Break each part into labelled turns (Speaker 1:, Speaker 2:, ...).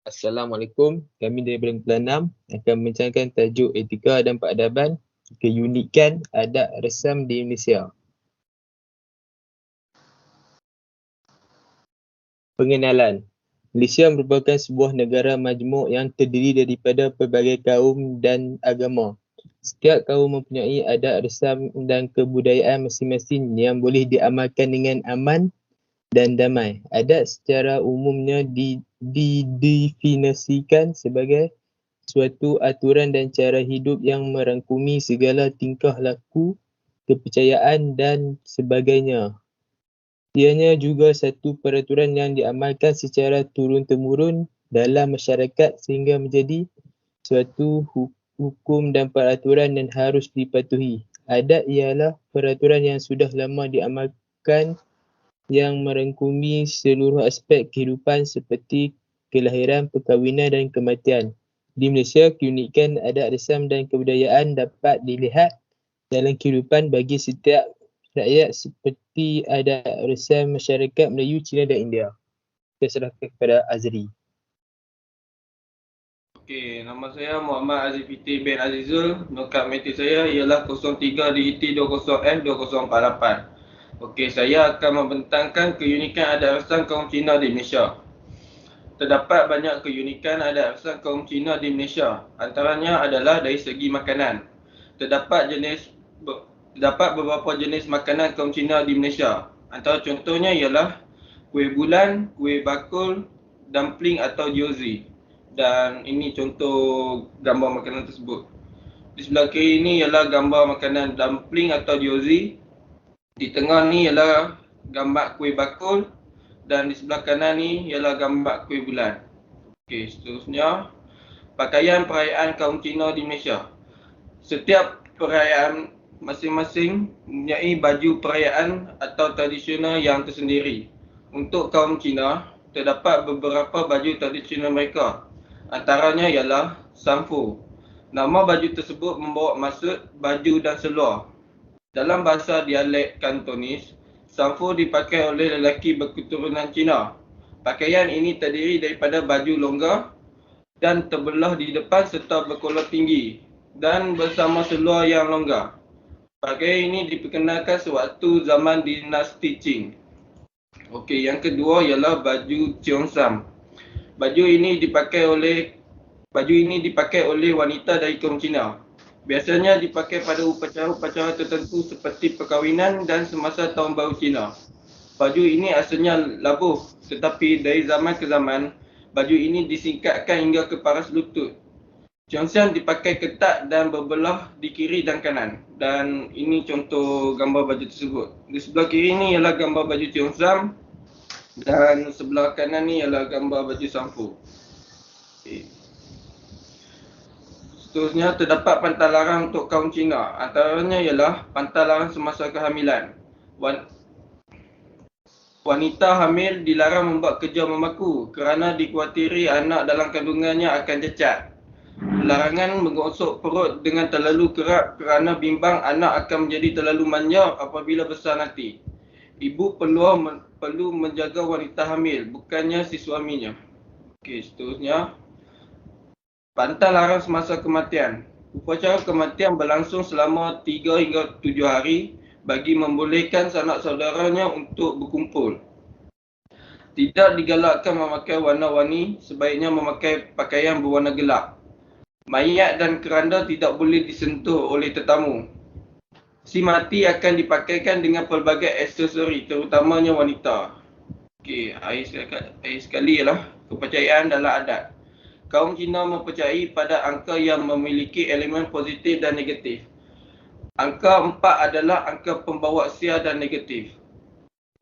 Speaker 1: Assalamualaikum. Kami dari Badan Pelanam akan membincangkan tajuk etika dan peradaban, keunikan adat resam di Malaysia. Pengenalan. Malaysia merupakan sebuah negara majmuk yang terdiri daripada pelbagai kaum dan agama. Setiap kaum mempunyai adat resam dan kebudayaan masing-masing yang boleh diamalkan dengan aman dan damai. Adat secara umumnya didefinisikan sebagai suatu aturan dan cara hidup yang merangkumi segala tingkah laku, kepercayaan dan sebagainya. Ianya juga satu peraturan yang diamalkan secara turun-temurun dalam masyarakat sehingga menjadi suatu hukum dan peraturan yang harus dipatuhi. Adat ialah peraturan yang sudah lama diamalkan yang merangkumi seluruh aspek kehidupan seperti kelahiran, perkahwinan dan kematian. Di Malaysia, keunikan adat resam dan kebudayaan dapat dilihat dalam kehidupan bagi setiap rakyat seperti adat resam masyarakat Melayu, Cina dan India. Saya serahkan kepada Azri.
Speaker 2: Okey, nama saya Muhammad Azifiti bin Azizul. Nokat matrik saya ialah 03 DET 20F2048. Okey, saya akan membentangkan keunikan adat resam kaum Cina di Malaysia. Terdapat banyak keunikan adat resam kaum Cina di Malaysia. Antaranya adalah dari segi makanan. Terdapat beberapa jenis makanan kaum Cina di Malaysia. Antara contohnya ialah kuih bulan, kuih bakul, dumpling atau gyozi. Dan ini contoh gambar makanan tersebut. Di sebelah kiri ini ialah gambar makanan dumpling atau gyozi. Di tengah ni ialah gambar kuih bakul. Dan di sebelah kanan ni ialah gambar kuih bulan. Okey, seterusnya pakaian perayaan kaum Cina di Malaysia. Setiap perayaan masing-masing mempunyai baju perayaan atau tradisional yang tersendiri. Untuk kaum Cina, terdapat beberapa baju tradisional mereka. Antaranya ialah sanfu. Nama baju tersebut membawa maksud baju dan seluar. Dalam bahasa dialek Kantonis, sanfu dipakai oleh lelaki berketurunan Cina. Pakaian ini terdiri daripada baju longgar dan terbelah di depan serta berkolor tinggi dan bersama seluar yang longgar. Pakaian ini diperkenalkan sewaktu zaman dinasti Qing. Okey, yang kedua ialah baju Cheongsam. Baju ini dipakai oleh wanita dari kaum Cina. Biasanya dipakai pada upacara-upacara tertentu seperti perkahwinan dan semasa Tahun Baru Cina. Baju ini asalnya labuh, tetapi dari zaman ke zaman, baju ini disingkatkan hingga ke paras lutut. Cheongsam dipakai ketat dan berbelah di kiri dan kanan. Dan ini contoh gambar baju tersebut. Di sebelah kiri ni ialah gambar baju Cheongsam. Dan sebelah kanan ni ialah gambar baju sanfu. Okay. Seterusnya, terdapat pantang larang untuk kaum Cina. Antaranya ialah pantang larang semasa kehamilan. Wanita hamil dilarang membuat kerja memaku kerana dikuatiri anak dalam kandungannya akan cacat. Larangan menggosok perut dengan terlalu kerap kerana bimbang anak akan menjadi terlalu manja apabila besar nanti. Ibu perlu menjaga wanita hamil, bukannya si suaminya. Okey, seterusnya. Pantang larang semasa kematian. Upacara kematian berlangsung selama 3 hingga 7 hari bagi membolehkan sanak saudaranya untuk berkumpul. Tidak digalakkan memakai warna-warni, sebaiknya memakai pakaian berwarna gelap. Mayat dan keranda tidak boleh disentuh oleh tetamu. Si mati akan dipakaikan dengan pelbagai aksesori, terutamanya wanita. Okey, akhir sekali ialah kepercayaan dalam adat. Kaum Cina mempercayai pada angka yang memiliki elemen positif dan negatif. Angka 4 adalah angka pembawa sial dan negatif.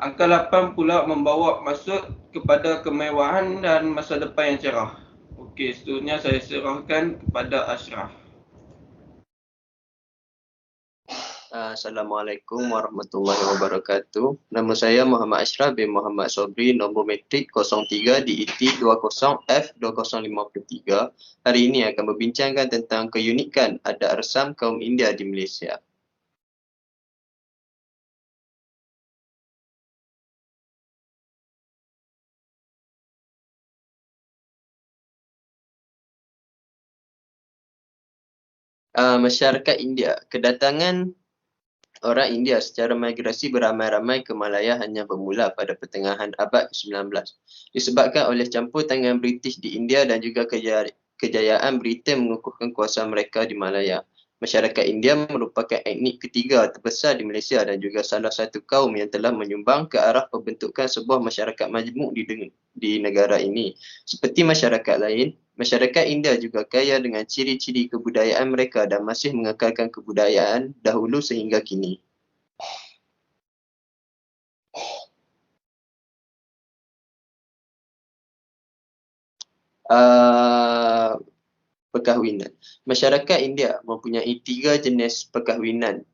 Speaker 2: Angka 8 pula membawa maksud kepada kemewahan dan masa depan yang cerah. Okey, seterusnya saya serahkan kepada Ashraf.
Speaker 3: Assalamualaikum warahmatullahi wabarakatuh. Nama saya Muhammad Ashraf bin Muhammad Sobri, nombor matrik 03 DET 20F2053. Hari ini akan membincangkan tentang keunikan adat resam kaum India di Malaysia. Masyarakat India. Kedatangan orang India secara migrasi beramai-ramai ke Malaya hanya bermula pada pertengahan abad ke-19. Disebabkan oleh campur tangan British di India dan juga kejayaan Britain mengukuhkan kuasa mereka di Malaya. Masyarakat India merupakan etnik ketiga terbesar di Malaysia dan juga salah satu kaum yang telah menyumbang ke arah pembentukan sebuah masyarakat majmuk di negara ini. Seperti masyarakat lain, masyarakat India juga kaya dengan ciri-ciri kebudayaan mereka dan masih mengekalkan kebudayaan dahulu sehingga kini. Perkahwinan. Masyarakat India mempunyai 3 jenis perkahwinan,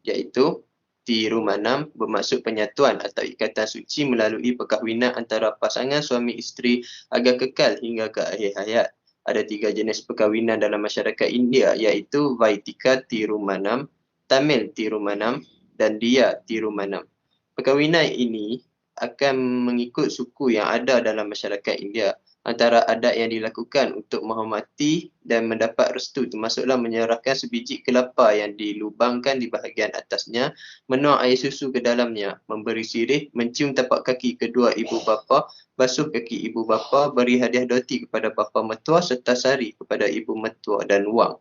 Speaker 3: iaitu Tirumanam bermaksud penyatuan atau ikatan suci melalui perkahwinan antara pasangan suami isteri agar kekal hingga ke akhir hayat. Ada 3 jenis perkahwinan dalam masyarakat India, iaitu Vaitika Tirumanam, Tamil Tirumanam dan Dia Tirumanam. Perkahwinan ini akan mengikut suku yang ada dalam masyarakat India. Antara adat yang dilakukan untuk menghormati dan mendapat restu termasuklah menyerahkan sebiji kelapa yang dilubangkan di bahagian atasnya, menuang air susu ke dalamnya, memberi sirih, mencium tapak kaki kedua ibu bapa, basuh kaki ibu bapa, beri hadiah roti kepada bapa mertua serta sari kepada ibu mertua dan wang.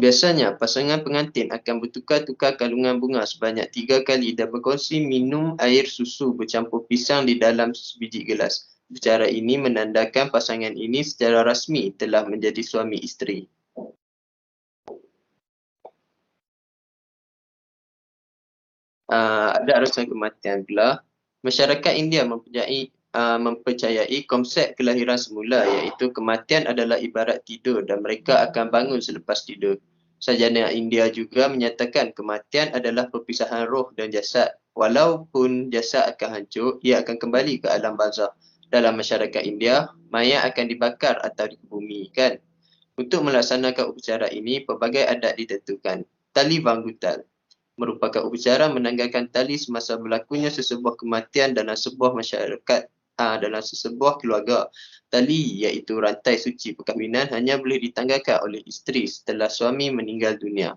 Speaker 3: Biasanya, pasangan pengantin akan bertukar-tukar kalungan bunga sebanyak 3 kali dan berkongsi minum air susu bercampur pisang di dalam sebiji gelas. Cara ini menandakan pasangan ini secara rasmi telah menjadi suami isteri. Ada alasan kematian pula. Masyarakat India mempercayai konsep kelahiran semula, iaitu kematian adalah ibarat tidur dan mereka akan bangun selepas tidur. Sarjana India juga menyatakan kematian adalah perpisahan roh dan jasad. Walaupun jasad akan hancur, ia akan kembali ke alam barzakh. Dalam masyarakat India, mayat akan dibakar atau dikebumikan. Untuk melaksanakan upacara ini, pelbagai adat ditentukan. Tali vanggutal merupakan upacara menanggalkan tali semasa berlakunya sesebuah kematian dalam sebuah masyarakat, dalam sesebuah keluarga. Tali iaitu rantai suci perkahwinan hanya boleh ditanggalkan oleh isteri setelah suami meninggal dunia.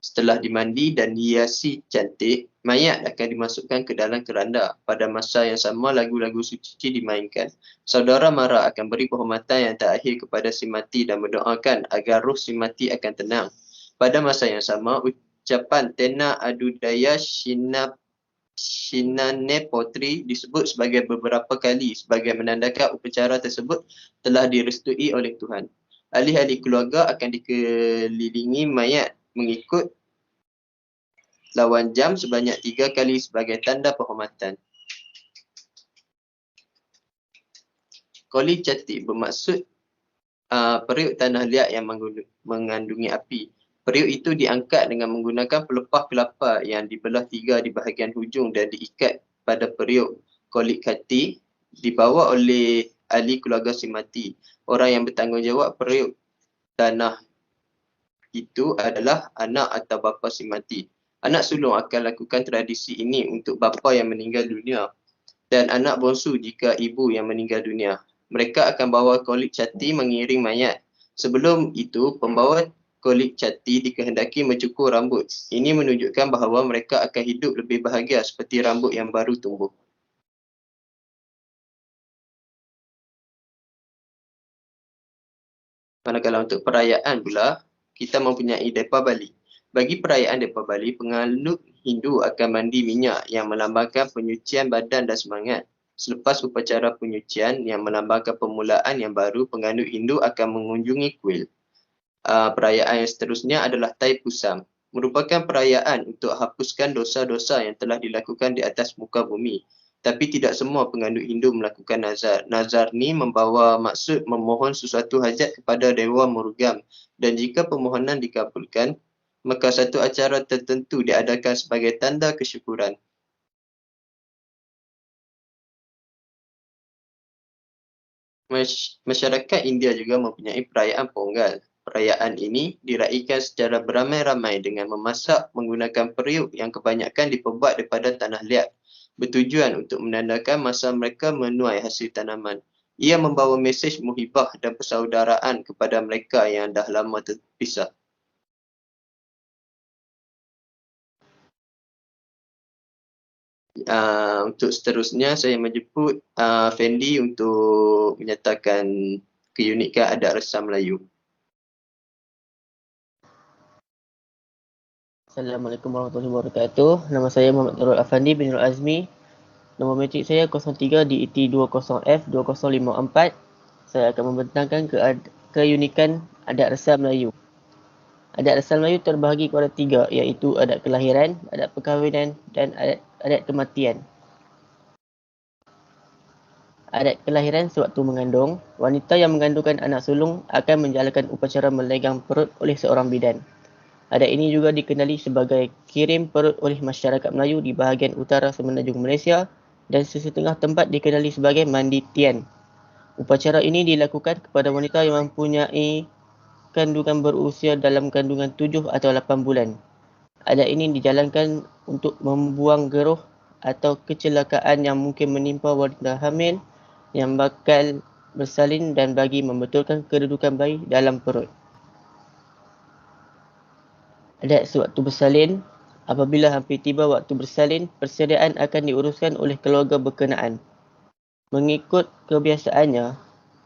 Speaker 3: Setelah dimandi dan dihiasi cantik, mayat akan dimasukkan ke dalam keranda. Pada masa yang sama, lagu-lagu suci dimainkan. Saudara mara akan beri penghormatan yang terakhir kepada si mati dan mendoakan agar roh si mati akan tenang. Pada masa yang sama, ucapan Tena Adudaya Shinane Potri disebut sebagai beberapa kali sebagai menandakan upacara tersebut telah direstui oleh Tuhan. Ahli-ahli keluarga akan dikelilingi mayat mengikut lawan jam sebanyak 3 kali sebagai tanda penghormatan. Koli Cati bermaksud periuk tanah liat yang mengandungi api. Periuk itu diangkat dengan menggunakan pelepah kelapa yang dibelah 3 di bahagian hujung dan diikat pada periuk. Koli Cati dibawa oleh ahli keluarga si mati. Orang yang bertanggungjawab periuk tanah itu adalah anak atau bapa si mati. Anak sulung akan lakukan tradisi ini untuk bapa yang meninggal dunia dan anak bongsu jika ibu yang meninggal dunia. Mereka akan bawa kolik cati mengiring mayat. Sebelum itu, pembawa kolik cati dikehendaki mencukur rambut. Ini menunjukkan bahawa mereka akan hidup lebih bahagia seperti rambut yang baru tumbuh. Manakala untuk perayaan pula, kita mempunyai Depa Bali. Bagi perayaan Depa Bali, penganut Hindu akan mandi minyak yang melambangkan penyucian badan dan semangat. Selepas upacara penyucian yang melambangkan permulaan yang baru, penganut Hindu akan mengunjungi kuil. Perayaan yang seterusnya adalah Taipusam. Merupakan perayaan untuk hapuskan dosa-dosa yang telah dilakukan di atas muka bumi. Tapi tidak semua penganut Hindu melakukan nazar. Nazar ni membawa maksud memohon sesuatu hajat kepada Dewa Murugam. Dan jika permohonan dikabulkan, maka satu acara tertentu diadakan sebagai tanda kesyukuran. Masyarakat India juga mempunyai perayaan Pongal. Perayaan ini diraikan secara beramai-ramai dengan memasak menggunakan periuk yang kebanyakan diperbuat daripada tanah liat. bertujuan untuk menandakan masa mereka menuai hasil tanaman. Ia membawa mesej muhibah dan persaudaraan kepada mereka yang dah lama terpisah. Untuk seterusnya, saya menjemput Fendi untuk menyatakan keunikan adat resam Melayu.
Speaker 4: Assalamualaikum warahmatullahi wabarakatuh. Nama saya Muhammad Nurul Afandi bin Nurul Azmi. Nombor matrik saya 03 DET 20F2054. Saya akan membentangkan keunikan adat resam Melayu. Adat resam Melayu terbahagi kepada 3, iaitu adat kelahiran, adat perkahwinan dan adat kematian. Adat kelahiran sewaktu mengandung, wanita yang mengandungkan anak sulung akan menjalankan upacara melegang perut oleh seorang bidan. Adat ini juga dikenali sebagai kirim perut oleh masyarakat Melayu di bahagian utara semenanjung Malaysia dan sesetengah tempat dikenali sebagai mandi tian. Upacara ini dilakukan kepada wanita yang mempunyai kandungan berusia dalam kandungan 7 atau 8 bulan. Adat ini dijalankan untuk membuang geruh atau kecelakaan yang mungkin menimpa wanita hamil yang bakal bersalin dan bagi membetulkan kedudukan bayi dalam perut. Adat sewaktu bersalin, apabila hampir tiba waktu bersalin, persediaan akan diuruskan oleh keluarga berkenaan. Mengikut kebiasaannya,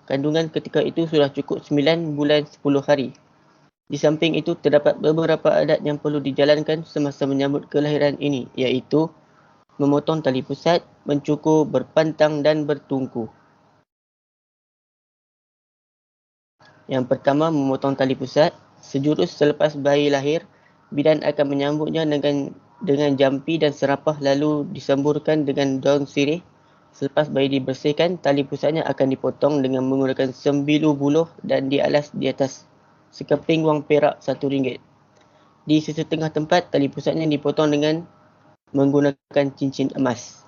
Speaker 4: kandungan ketika itu sudah cukup 9 bulan 10 hari. Di samping itu, terdapat beberapa adat yang perlu dijalankan semasa menyambut kelahiran ini, iaitu memotong tali pusat, mencukur, berpantang dan bertungku. Yang pertama, memotong tali pusat. Sejurus selepas bayi lahir, bidan akan menyambutnya dengan jampi dan serapah lalu disemburkan dengan daun sirih. Selepas bayi dibersihkan, tali pusatnya akan dipotong dengan menggunakan sembilu buluh dan dialas di atas sekeping wang perak RM1. Di sesetengah tempat, tali pusatnya dipotong dengan menggunakan cincin emas.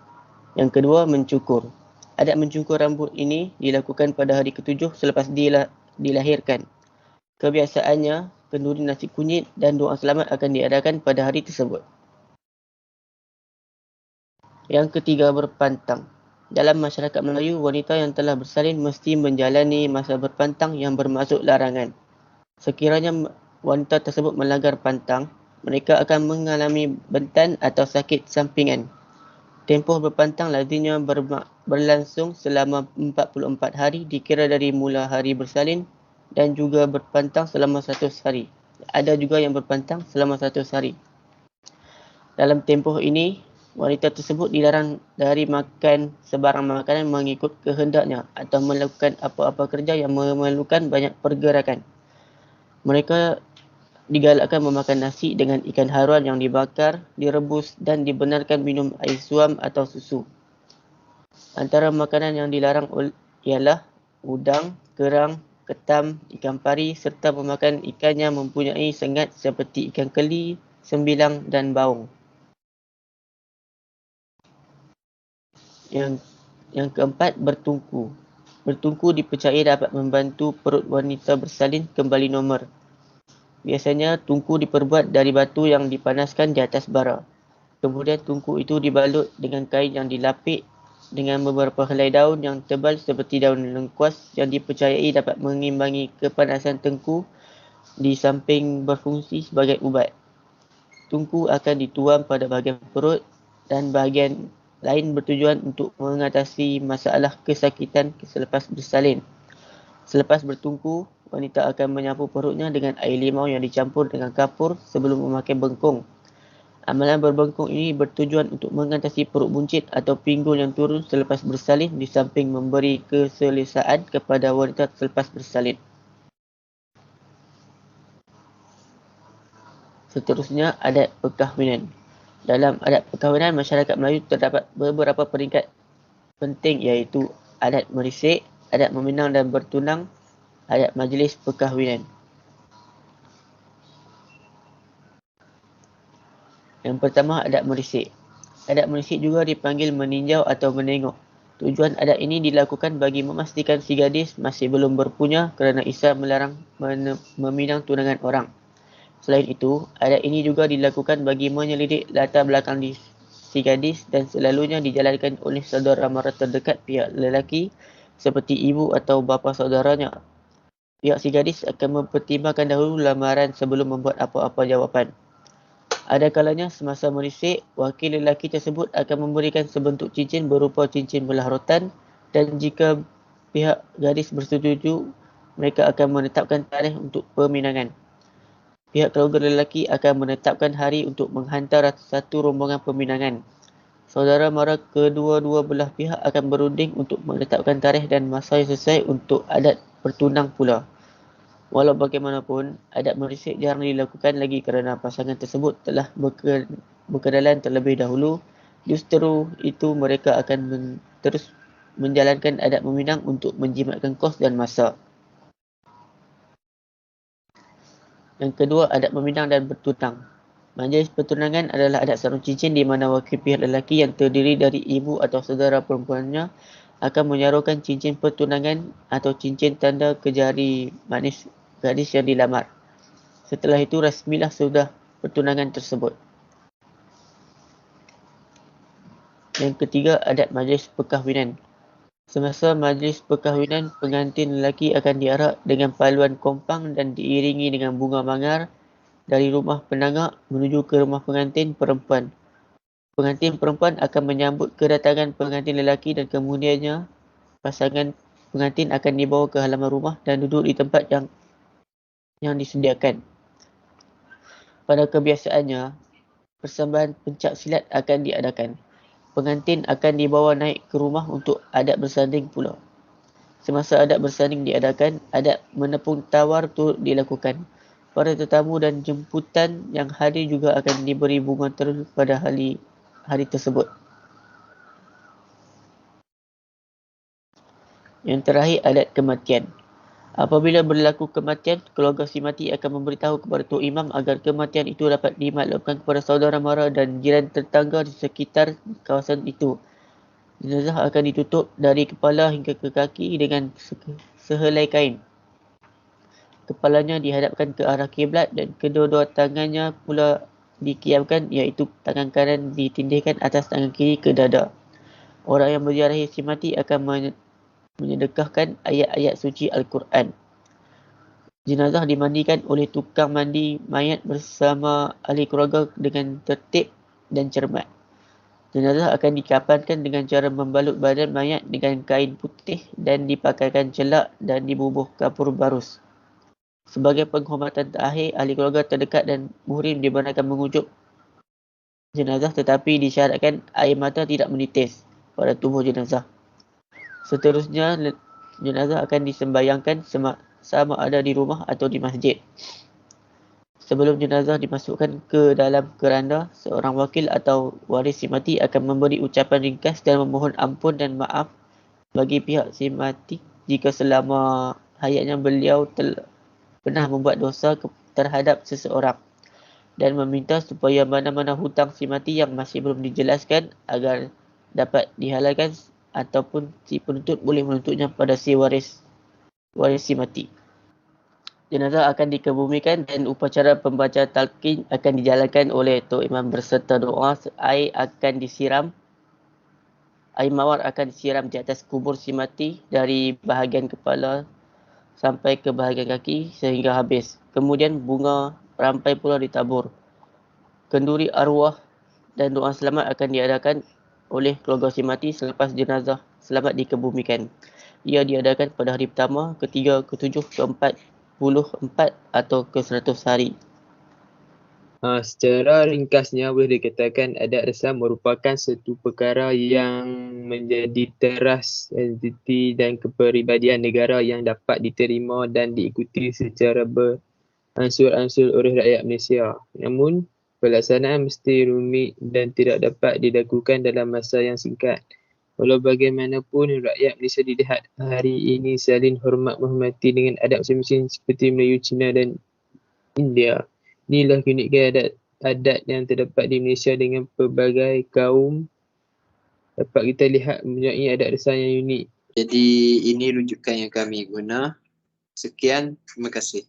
Speaker 4: Yang kedua, mencukur. Adat mencukur rambut ini dilakukan pada hari ke-7 selepas dilahirkan. Kebiasaannya, kenduri nasi kunyit dan doa selamat akan diadakan pada hari tersebut. Yang ketiga, berpantang. Dalam masyarakat Melayu, wanita yang telah bersalin mesti menjalani masa berpantang yang bermaksud larangan. Sekiranya wanita tersebut melanggar pantang, mereka akan mengalami bentan atau sakit sampingan. Tempoh berpantang lazimnya berlangsung selama 44 hari dikira dari mula hari bersalin dan juga berpantang selama 100 hari. Ada juga yang berpantang selama 100 hari. Dalam tempoh ini, wanita tersebut dilarang dari makan sebarang makanan mengikut kehendaknya atau melakukan apa-apa kerja yang memerlukan banyak pergerakan. Mereka digalakkan memakan nasi dengan ikan haruan yang dibakar, direbus dan dibenarkan minum air suam atau susu. Antara makanan yang dilarang ialah udang, kerang, ketam, ikan pari serta memakan ikan yang mempunyai sengat seperti ikan keli, sembilang dan baung. Yang keempat, bertungku. Bertungku dipercayai dapat membantu perut wanita bersalin kembali normal. Biasanya tungku diperbuat dari batu yang dipanaskan di atas bara. Kemudian tungku itu dibalut dengan kain yang dilapik dengan beberapa helai daun yang tebal seperti daun lengkuas yang dipercayai dapat mengimbangi kepanasan tengku di samping berfungsi sebagai ubat. Tungku akan dituang pada bahagian perut dan bahagian lain bertujuan untuk mengatasi masalah kesakitan selepas bersalin. Selepas bertungku, wanita akan menyapu perutnya dengan air limau yang dicampur dengan kapur sebelum memakai bengkung. Amalan berbengkung ini bertujuan untuk mengatasi perut buncit atau pinggul yang turun selepas bersalin di samping memberi keselesaan kepada wanita selepas bersalin. Seterusnya, adat perkahwinan. Dalam adat perkahwinan, masyarakat Melayu terdapat beberapa peringkat penting iaitu adat merisik, adat meminang dan bertunang, adat majlis perkahwinan. Yang pertama, adat merisik. Adat merisik juga dipanggil meninjau atau menengok. Tujuan adat ini dilakukan bagi memastikan si gadis masih belum berpunya kerana Islam melarang meminang tunangan orang. Selain itu, adat ini juga dilakukan bagi menyelidik latar belakang si gadis dan selalunya dijalankan oleh saudara mara terdekat pihak lelaki seperti ibu atau bapa saudaranya. Pihak si gadis akan mempertimbangkan dahulu lamaran sebelum membuat apa-apa jawapan. Ada kalanya semasa merisik, wakil lelaki tersebut akan memberikan sebentuk cincin berupa cincin belah rotan, dan jika pihak gadis bersetuju, mereka akan menetapkan tarikh untuk peminangan. Pihak keluarga lelaki akan menetapkan hari untuk menghantar satu rombongan peminangan. Saudara mara kedua-dua belah pihak akan berunding untuk menetapkan tarikh dan masa yang sesuai untuk adat bertunang pula. Walau bagaimanapun, adat merisik jarang dilakukan lagi kerana pasangan tersebut telah berkenalan terlebih dahulu. Justru itu mereka akan terus menjalankan adat meminang untuk menjimatkan kos dan masa. Yang kedua, adat meminang dan bertunang. Majlis pertunangan adalah adat sarung cincin di mana wakil pihak lelaki yang terdiri dari ibu atau saudara perempuannya akan menyaruhkan cincin pertunangan atau cincin tanda ke jari manis gadis yang dilamar. Setelah itu rasmilah sudah pertunangan tersebut. Yang ketiga, adat majlis perkahwinan. Semasa majlis perkahwinan, pengantin lelaki akan diarak dengan paluan kompang dan diiringi dengan bunga manggar dari rumah penangak menuju ke rumah pengantin perempuan. Pengantin perempuan akan menyambut kedatangan pengantin lelaki dan kemudiannya pasangan pengantin akan dibawa ke halaman rumah dan duduk di tempat yang disediakan. Pada kebiasaannya, persembahan pencak silat akan diadakan. Pengantin akan dibawa naik ke rumah untuk adat bersanding pula. Semasa adat bersanding diadakan, adat menepung tawar turut dilakukan. Para tetamu dan jemputan yang hadir juga akan diberi bunga terus pada hari tersebut. Yang terakhir, adat kematian. Apabila berlaku kematian, keluarga si mati akan memberitahu kepada Tok Imam agar kematian itu dapat dimaklumkan kepada saudara mara dan jiran tetangga di sekitar kawasan itu. Jenazah akan ditutup dari kepala hingga ke kaki dengan sehelai kain. Kepalanya dihadapkan ke arah kiblat dan kedua-dua tangannya pula dikiamkan, iaitu tangan kanan ditindihkan atas tangan kiri ke dada. Orang yang menziarahi si mati akan menyedekahkan ayat-ayat suci Al-Quran. Jenazah dimandikan oleh tukang mandi mayat bersama ahli keluarga dengan tertib dan cermat. Jenazah akan dikafankan dengan cara membalut badan mayat dengan kain putih dan dipakaikan celak dan dibubuh kapur barus. Sebagai penghormatan terakhir, ahli keluarga terdekat dan muhrim dibenarkan mengucup jenazah, tetapi disyaratkan air mata tidak menitis pada tubuh jenazah. Seterusnya, jenazah akan disembayangkan sama ada di rumah atau di masjid. Sebelum jenazah dimasukkan ke dalam keranda, seorang wakil atau waris si mati akan memberi ucapan ringkas dan memohon ampun dan maaf bagi pihak si mati jika selama hayatnya beliau pernah membuat dosa terhadap seseorang, dan meminta supaya mana-mana hutang si mati yang masih belum dijelaskan agar dapat dihalalkan, ataupun si penuntut boleh menuntutnya pada si waris si mati. Jenazah akan dikebumikan dan upacara pembaca talqin akan dijalankan oleh Tok Imam berserta doa. Air mawar akan disiram di atas kubur si mati dari bahagian kepala sampai ke bahagian kaki sehingga habis. Kemudian bunga rampai pula ditabur. Kenduri arwah dan doa selamat akan diadakan oleh keluarga si mati selepas jenazah selamat dikebumikan. Ia diadakan pada hari pertama, ketiga, ketujuh, ke-44 atau ke-100 hari.
Speaker 1: Secara ringkasnya boleh dikatakan adat resam merupakan satu perkara yang menjadi teras entiti dan kepribadian negara yang dapat diterima dan diikuti secara beransur-ansur oleh rakyat Malaysia. Namun, pelaksanaan mesti rumit dan tidak dapat dilakukan dalam masa yang singkat. Walau bagaimanapun, rakyat Malaysia dilihat hari ini saling menghormati dengan adat masing-masing seperti Melayu, Cina dan India. Inilah keunikan adat yang terdapat di Malaysia dengan pelbagai kaum. Dapat kita lihat mempunyai adat resam yang unik.
Speaker 3: Jadi ini rujukan yang kami guna. Sekian, terima kasih.